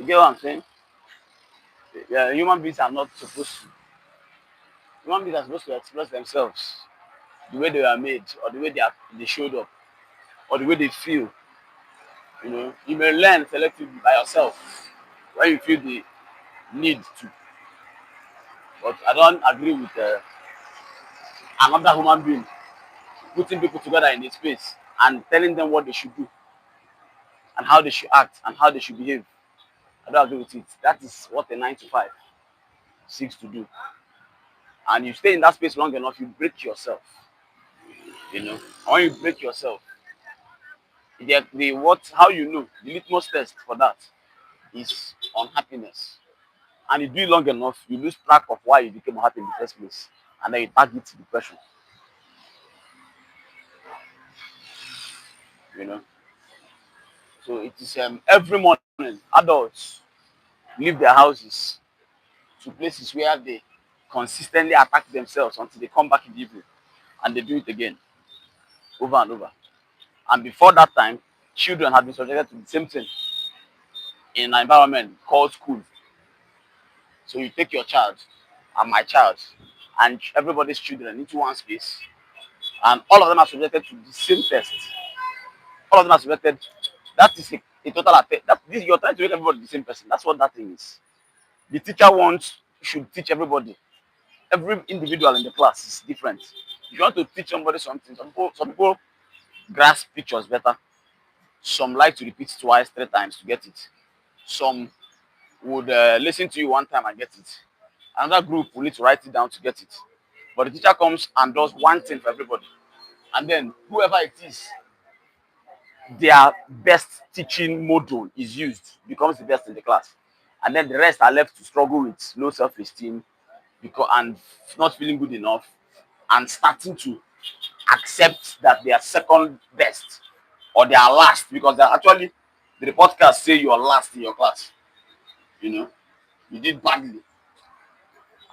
You get what I'm saying? Yeah, human beings are not supposed to. Human beings are supposed to express themselves the way they were made, or the way they showed up, or the way they feel. You may learn selectively by yourself when you feel the need to. But I don't agree with another human being putting people together in a space and telling them what they should do and how they should act and how they should behave. I don't agree with it. That is what a 9 to 5 seeks to do. And you stay in that space long enough, you break yourself. And when you break yourself, the what how you know the litmus test for that is unhappiness. And you do it long enough, you lose track of why you became unhappy in the first place, and then you target depression. You know, so it is every morning adults leave their houses to places where they consistently attack themselves until they come back in the evening, and they do it again over and over. And before that time, children have been subjected to the same thing in an environment called school. So you take your child and my child and everybody's children into one space, and all of them are subjected to the same test. All of them are subjected. That is a total attack. You're trying to make everybody the same person. That's what that thing is. The teacher should teach everybody. Every individual in the class is different. If you want to teach somebody something, some people grasp pictures better. Some like to repeat twice, 3 times to get it. Some would listen to you one time and get it. Another group will need to write it down to get it. But the teacher comes and does one thing for everybody. And then whoever it is, their best teaching module is used, becomes the best in the class. And then the rest are left to struggle with low self-esteem and not feeling good enough and starting to accept that they are second best or they are last, because they're actually, the report cards say you are last in your class. You did badly.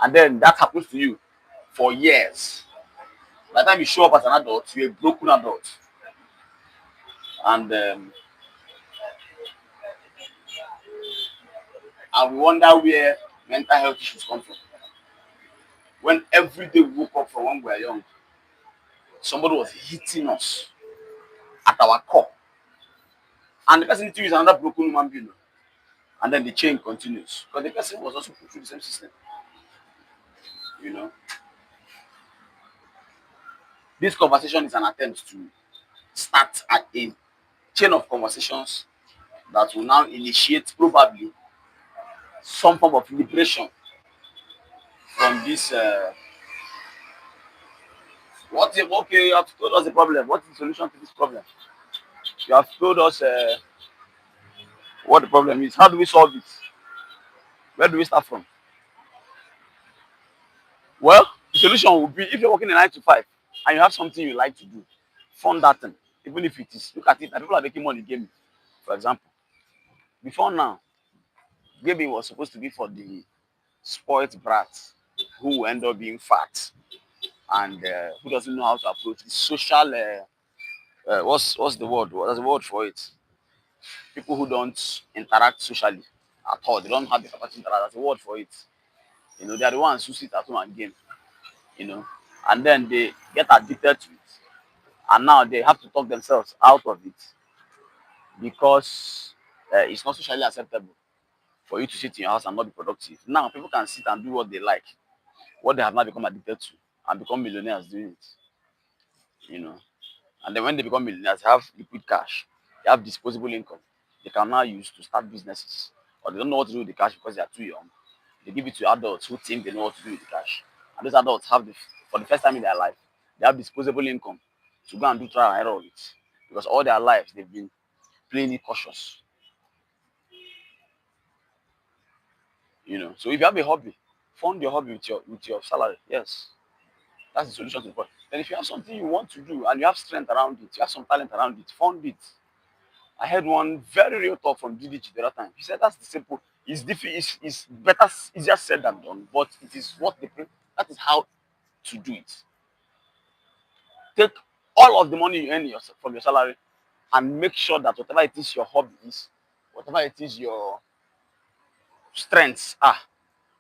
And then that happens to you for years. By the time you show up as an adult, you're a broken adult. And we wonder where mental health issues come from. When every day we woke up from when we were young, somebody was hitting us at our core. And the person hitting you is another broken human being. And then the chain continues. Because the person was also put through the same system. You know. This conversation is an attempt to start at a chain of conversations that will now initiate probably some form of liberation from this. Okay, you have told us the problem. What is the solution to this problem? You have told us what the problem is. How do we solve it? Where do we start from? Well, the solution will be, if you're working a 9 to 5 and you have something you like to do, fund that thing. Even if it is, look at it, and people are making money gaming, for example. Before now, gaming was supposed to be for the spoiled brats who will end up being fat and who doesn't know how to approach the social. What's the word? There's a word for it. People who don't interact socially at all. They don't have the capacity to interact. There's a word for it. They are the ones who sit at home and game. You know, and then they get addicted to it, and now they have to talk themselves out of it because it's not socially acceptable for you to sit in your house and not be productive. Now people can sit and do what they like, what they have now become addicted to, and become millionaires doing it. And then when they become millionaires, they have liquid cash, they have disposable income they can now use to start businesses, or they don't know what to do with the cash because they are too young. They give it to adults who think they know what to do with the cash, and those adults have for the first time in their life, they have disposable income to go and do trial and error with it, because all their lives they've been playing it cautious. So if you have a hobby, fund your hobby with your salary. Yes, that's the solution to the problem. Then if you have something you want to do and you have strength around it, you have some talent around it, fund it. I heard one very real talk from DDG the other time. He said that's the simple. It's difficult. It's better. Easier said than done. But it is what they. That is how to do it. Take all of the money you earn from your salary, and make sure that whatever it is your hobby is, whatever it is your strengths are,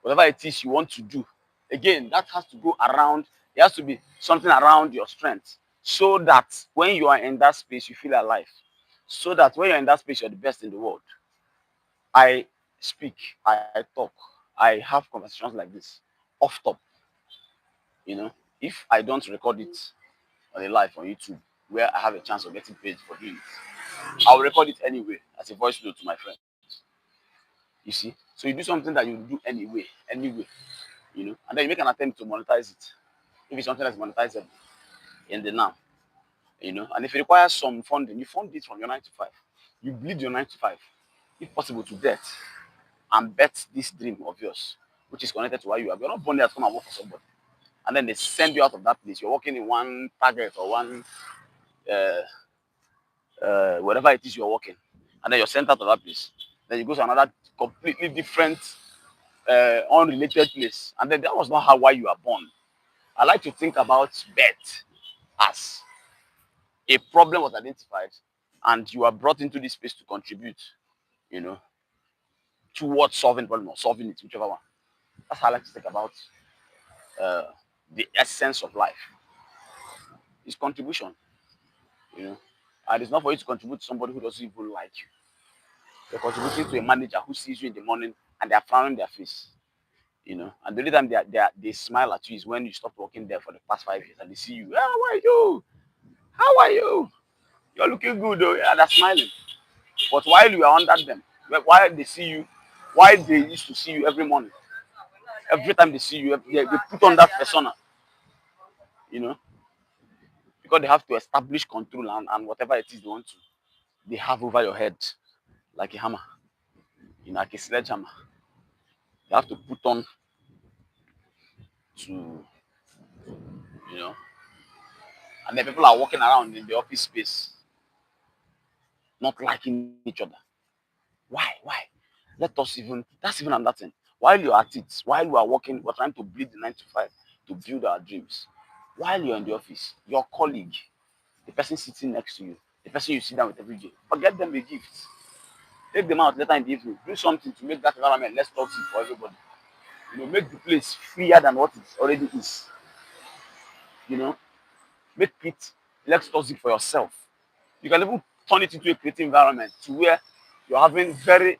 whatever it is you want to do. Again, that has to go around, there has to be something around your strength, so that when you are in that space, you feel alive. So that when you're in that space, you're the best in the world. I speak, I talk, I have conversations like this off top. You know, if I don't record it on a live on YouTube where I have a chance of getting paid for doing it, I'll record it anyway as a voice note to my friends. You see, so you do something that you do anyway, you know, and then you make an attempt to monetize it. If it's something that's monetizable in the now, you know, and if it requires some funding, you fund it from your 9 to 5. You bleed your 9 to 5, if possible, to death, and bet this dream of yours, which is connected to why you are. You're not born there to come and work for somebody, and then they send you out of that place. You're working in one target or one whatever it is you're working, and then you're sent out of that place. Then you go to another completely different, unrelated place, and then that was not how why you are born. I like to think about birth as a problem was identified, and you are brought into this space to contribute, you know, towards solving the problem or solving it, whichever one. That's how I like to think about uh, the essence of life. It's contribution, you know. And it's not for you to contribute to somebody who doesn't even like you. You're contributing to a manager who sees you in the morning and they're frowning their face, you know. And the only time they smile at you is when you stop working there for the past 5 years and they see you. How are you? How are you? You're looking good, though. Yeah, they're smiling. But while you are under them, while they see you, while they used to see you every morning, every time they see you, they put on that persona, you know, because they have to establish control and whatever it is they want to, they have over your head like a hammer, you know, like a sledgehammer. They have to put on to, you know, and then people are walking around in the office space, not liking each other. Why? Why? Let us even, that's even another thing. While you're at it, while you are working, we're trying to bleed the 9 to 5 to build our dreams. While you're in the office, your colleague, the person sitting next to you, the person you sit down with every day, forget them a gift. Take them out later in the evening. Do something to make that environment less toxic for everybody. You know, make the place freer than what it already is. You know, make it less toxic for yourself. You can even turn it into a creative environment to where you're having very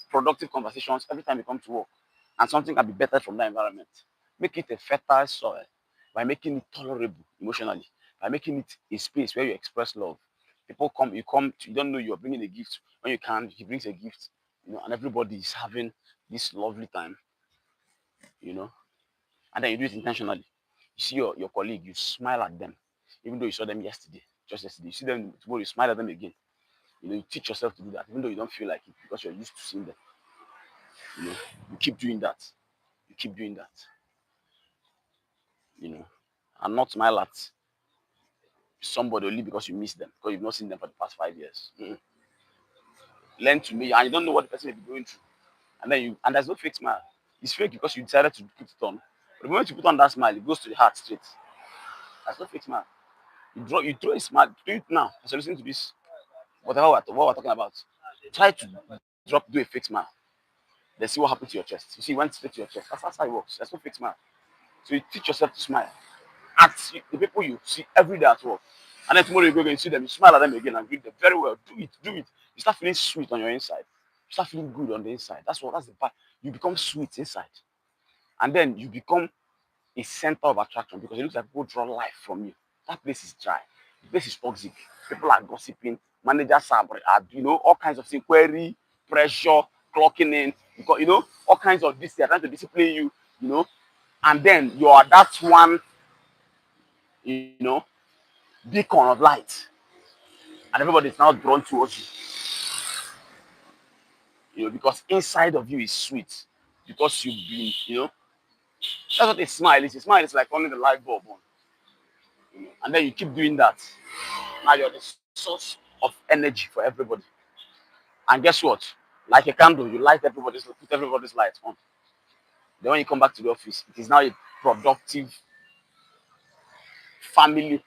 productive conversations every time you come to work, and something can be better from that environment. Make it a fertile soil by making it tolerable emotionally, by making it a space where you express love. People come, you don't know you're bringing a gift. When you can, he brings a gift, you know, and everybody is having this lovely time, you know, and then you do it intentionally. You see your colleague, you smile at them, even though you saw them yesterday, just yesterday. You see them tomorrow, you smile at them again. You know, you teach yourself to do that, even though you don't feel like it because you're used to seeing them. You know, you keep doing that. You keep doing that. You know, and not smile at somebody only because you miss them, because you've not seen them for the past 5 years. Learn to me, and you don't know what the person may be going through. And there's no fake smile. It's fake because you decided to put it on. But the moment you put on that smile, it goes to the heart straight. There's no fake smile. You throw a smile, do it now. As you listen to this, whatever what we're talking about. Try to do a fake smile. Then see what happens to your chest. You see, it went straight to your chest. That's how it works. There's no fake smile. So you teach yourself to smile at the people you see every day at work. And then tomorrow you go again, you see them, you smile at them again and greet them very well. Do it, do it. You start feeling sweet on your inside. You start feeling good on the inside. That's the part. You become sweet inside. And then you become a center of attraction because it looks like people draw life from you. That place is dry. The place is toxic. People are gossiping. Managers are you know, all kinds of things, query, pressure, clocking in, because, you know, all kinds of this. They're trying to discipline you, you know, and then you are that one, you know, beacon of light, and everybody is now drawn towards you, you know, because inside of you is sweet, because you've been, you know, that's what a smile is. A smile is like only the light bulb on, you know, and then you keep doing that. Now you're the source of energy for everybody, and guess what? Like a candle, you put everybody's light on. Then when you come back to the office, it is now a productive family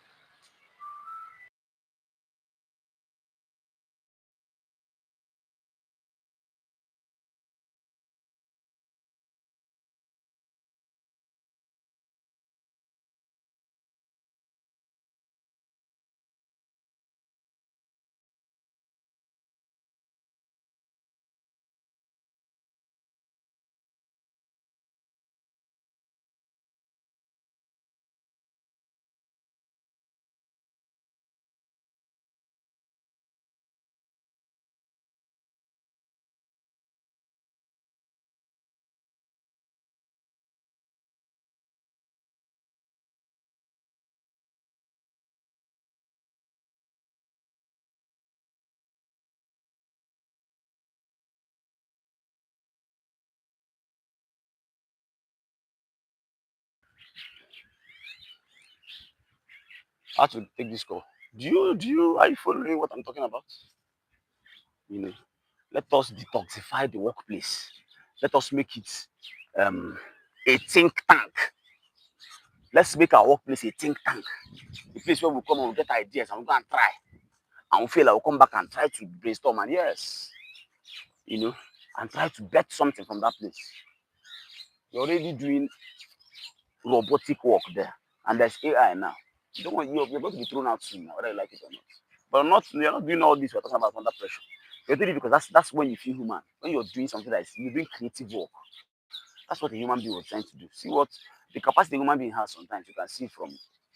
How to take this call? Are you following what I'm talking about? You know, let us detoxify the workplace. Let us make it um, a think tank. Let's make our workplace a think tank. A place where we come and we get ideas and we go and try. And we fail, I will come back and try to brainstorm. And yes, and try to bet something from that place. You're already doing robotic work there. And there's AI now. You don't want you're going to be thrown out soon now, whether you like it or not. But you're not doing all this we're talking about under pressure. You're doing it because that's when you feel human. When you're doing something you're doing creative work. That's what a human being was trying to do. See what the capacity a human being has sometimes you can see from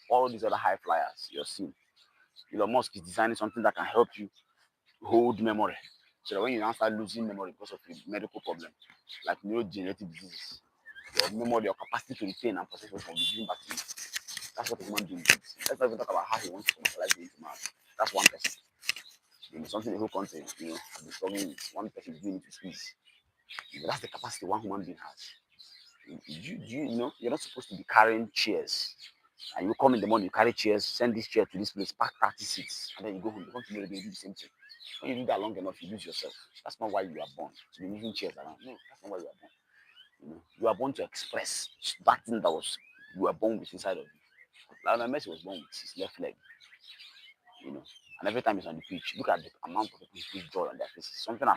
all these other high flyers you're seeing. Elon Musk is designing something that can help you hold memory. So that when you now start losing memory because of a medical problem, like neurodegenerative diseases, your memory, your capacity to retain and process information will be given back to you. That's what a human being needs. Let's not even talk about how he wants to commercialize the internet. That's one person. Something the whole country, has been struggling with. One person is doing it with ease. That's the capacity one human being has. You're not supposed to be carrying chairs. And you come in the morning, you carry chairs, send this chair to this place, pack 30 seats, and then you go home. You come tomorrow, you do the same thing. When you do that long enough, you lose yourself. That's not why you are born to be moving chairs around. No, that's not why you are born. You are born to express that thing you were born with inside of you. Lionel Messi was born with his left leg, and every time he's on the pitch, look at the amount of people who feel joy on their faces. Something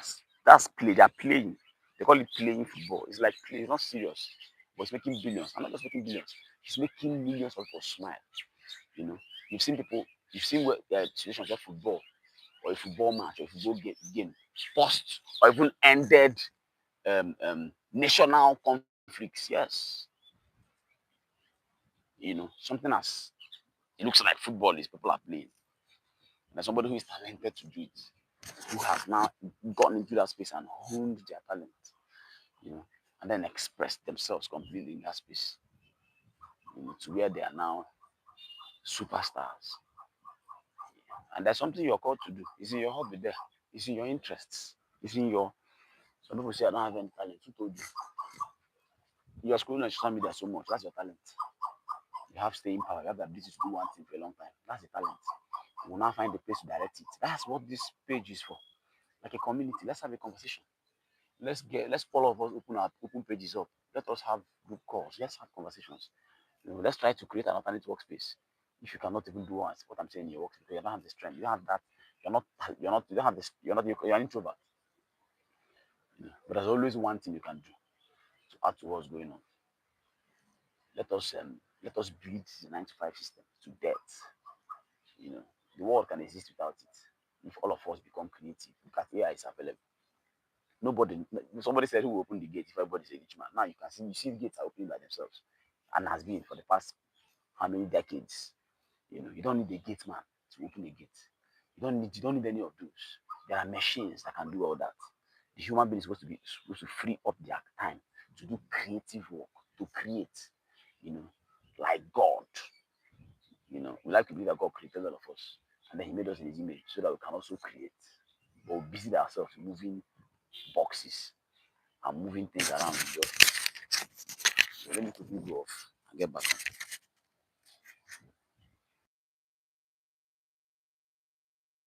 that's play. They're playing. They call it playing football. It's like play. It's not serious, but it's making billions. I'm not just making billions. He's making millions of people smile. You know, you've seen people. You've seen where there are situations where football or a football match or a football game paused or even ended national conflicts. Yes, something as it looks like football is people are playing. There's somebody who is talented to do it, who has now gone into that space and honed their talent, and then expressed themselves completely in that space, to where they are now superstars. And there's something you're called to do. It's in your hobby there. It's in your interests. It's in your. Some people say I don't have any talent. Who told you? You're scrolling on social media so much. That's your talent. You have staying power. You have the ability to do one thing for a long time. That's a talent. You will now find the place to direct it. That's what this page is for. Like a community. Let's have a conversation. Let's all of us open pages up. Let us have group calls. Let's have conversations. Let's try to create an alternate workspace. If you cannot even do what I'm saying in your workspace, because you don't have the strength, you don't have that, you don't have this, you're an introvert. But there's always one thing you can do to add to what's going on. Let us build the 9 to 5 system to death. The world can exist without it. If all of us become creative, look at AI is available. Somebody said who will open the gate if everybody's a rich man. Now you see the gates are opening by themselves and has been for the past how many decades. You don't need a gate man to open a gate. You don't need any of those. There are machines that can do all that. The human being is supposed to free up their time to do creative work, to create, like God. We like to believe that God created all of us and then he made us in his image so that we can also create. But we busy ourselves moving boxes and moving things around the world. So let me quickly go off and get back on.